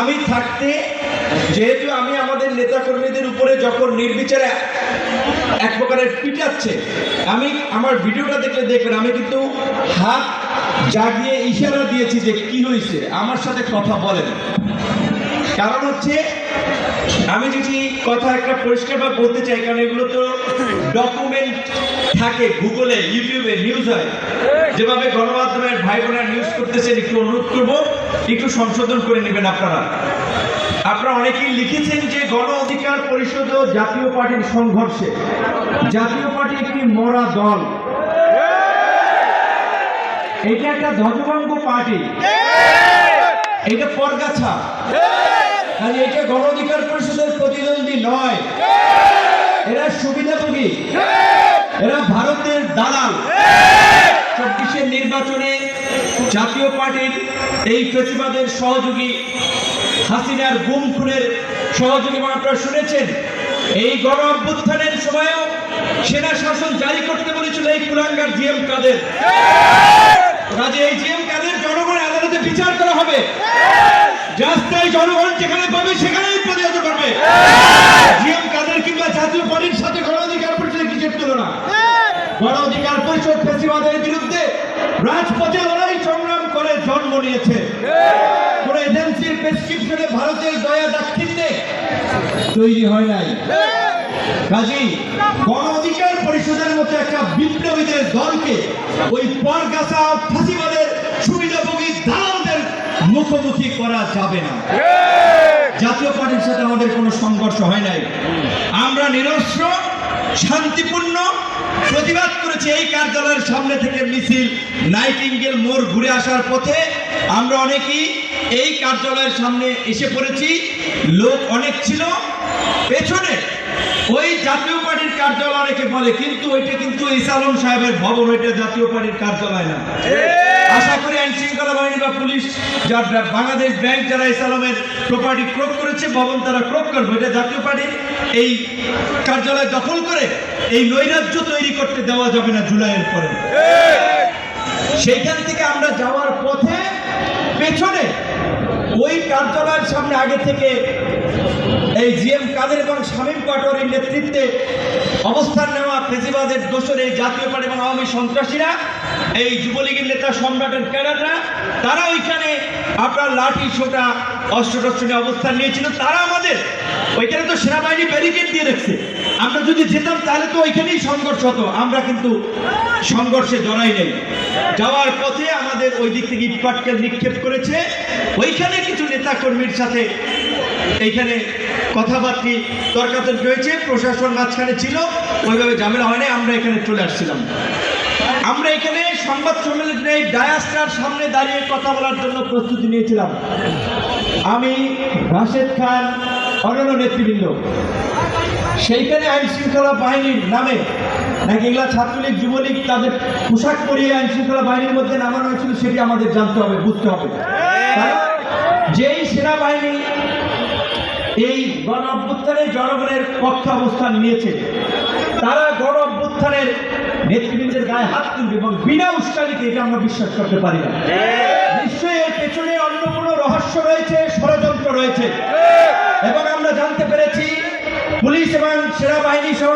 আমি থাকতে যেহেতু আমি আমাদের নেতাকর্মীদের উপরে যখন নির্বিচারে এক প্রকারের পিটাচ্ছে, আমি আমার ভিডিওটা দেখবেন আমি কিন্তু হাত জাগিয়ে ইশারা দিয়েছি যে কি হয়েছে আমার সাথে কথা বলেন। কারণ হচ্ছে আমি যদি কথা একটা পরিষ্কারভাবে বলতে চাই, কারণ এগুলো তো ডকুমেন্ট থাকে, গুগলে ইউটিউবে নিউজ হয়, যেভাবে গণমাধ্যমের ভাই বোনেরা নিউজ করতেছেন, একটু অনুরোধ করবো একটু সংশোধন করে নেবেন। আপনারা অনেকেই লিখেছেন যে গণ অধিকার পরিষদ ও জাতীয় পার্টির সংঘর্ষে, জাতীয় পার্টি একটি মরা দল, এটা একটা ধ্বজভঙ্গ পার্টি, এটা পরগাছা, এটা গণ অধিকার পরিষদের প্রতিদ্বন্দ্বী নয়, এরা সুবিধাভোগী, এরা ভারতের দালাল। 24-এর নির্বাচনে জাতীয় পার্টির এই ফেসিবাদের সহযোগী, হাসিনার গুম খুনের সহযোগী, আপনারা শুনেছেন এই গণ অভ্যুত্থানের সময়ও সেনা শাসন জারি করতে বলেছিল এই কুলাঙ্গার জিএম কাদের। কাজে এই জিএম কাদের জনগণের আদালতে বিচার করা হবে, রাস্তায় জনগণ যেখানে পাবে সেখানেই প্রতিহত করবে। জিএম কাদের কিংবা জাতীয় পার্টির সাথে গণ অধিকার পরিষদের কিসের তুলনা? গণ অধিকার পরিষদ ফেসিবাদের বিরুদ্ধে রাজপথে লড়াই সংগ্রাম করে জন্ম নিয়েছে। কোন এজেন্সির প্রেসক্রিপশনে ভারতের দয়া দাক্ষিণ্যে তৈরি হয় নাই। কাজেই গণ অধিকার পরিষদের মতো একটা বিপ্লবীদের দলকে ওই পরগাছা ফাঁসিবাদের সুবিধাভোগী দালালদের মুখোমুখি করা যাবে না। জাতীয় পার্টির সাথে আমাদের কোনো সংঘর্ষ হয় নাই, আমরা নিরস্ত্র শান্তিপূর্ণ প্রতিবাদ করেছি। এই কার্যালয়ের সামনে থেকে মিছিল নাইটিঙ্গেল মোড় ঘুরে আসার পথে আমরা অনেকেই এই কার্যালয়ের সামনে এসে পড়েছি। লোক অনেক ছিল পেছনে, ওই জাতীয় পার্টির কার্যালয় অনেকে বলে, কিন্তু ওইটা কিন্তু ঈসা আলম সাহেবের ভবন, ওইটা জাতীয় পার্টির কার্যালয় না। আশা করি আইন শৃঙ্খলা বাহিনী বা পুলিশ, যারা বাংলাদেশ ব্যাংক যারা ঈসা আলমের প্রপার্টি ক্রোক করেছে, ভবন তারা ক্রোক করবে, এটা জাতীয় পার্টির এই কার্যালয় দখল করে এই নৈরাজ্য তৈরি করতে দেওয়া যাবে না জুলাইয়ের পরে। সেইখান থেকে আমরা যাওয়ার পথে পেছনে ওই কার্যালয়ের সামনে আগে থেকে এই জিএম কাদের এবং শামীম পাটোয়ারির নেতৃত্বে অবস্থান নেওয়া ফেসিবাদের দোসর এই জাতীয় পার্টি এবং আওয়ামী সন্ত্রাসীরা, এই যুবলীগের নেতা সম্রাটের ক্যাডাররা, তারা ওইখানে আপনার লাঠি সোটা অস্ত্র নিয়ে অবস্থান নিয়েছিল। তারা আমাদের ওইখানে তো সেনাবাহিনী ব্যারিকেড দিয়ে রেখেছে, আমরা যদি যেতাম তাহলে তো ওইখানেই সংঘর্ষ হতো। আমরা কিন্তু সংঘর্ষে জড়াই নেই। যাওয়ার পথে আমাদের ওই দিক থেকে ইটপাটকেল নিক্ষেপ করেছে, ওইখানে কিছু নেতা কর্মীর সাথে এইখানে কথাবার্তা তর্কাতর্কি হয়েছে, প্রশাসন মাঝখানে ছিল, ওইভাবে ঝামেলা হয় নাই। আমরা এখানে চলে আসছিলাম। আমরা এখানে সংবাদ সম্মেলনে এই ডায়াসটার সামনে দাঁড়িয়ে কথা বলার জন্য প্রস্তুতি নিয়েছিলাম। আমি, রাশেদ খান, অন্যান্য নেতৃবৃন্দ। সেইখানে আইন শৃঙ্খলা বাহিনীর নামে নাকি এগুলা ছাত্রলীগ যুবলীগ তাদের পোশাক পরিয়ে আইন শৃঙ্খলা বাহিনীর মধ্যে নামানো হয়েছিল, সেটি আমাদের জানতে হবে, বুঝতে হবে। যেই সেনাবাহিনী এই গণ অভ্যুত্থানের জনগণের পক্ষে অবস্থান নিয়েছে, তারা গণ অভ্যুত্থানের নেতৃবৃন্দের গায়ে হাত তুলবে এবং বিনা উস্কানিতে, এটা আমরা বিশ্বাস করতে পারি না। নিশ্চয়ই এর পেছনে অন্য কোনো রহস্য রয়েছে, ষড়যন্ত্র রয়েছে। এবং আমরা জানতে পেরেছি পুলিশ এবং সেনাবাহিনী সহ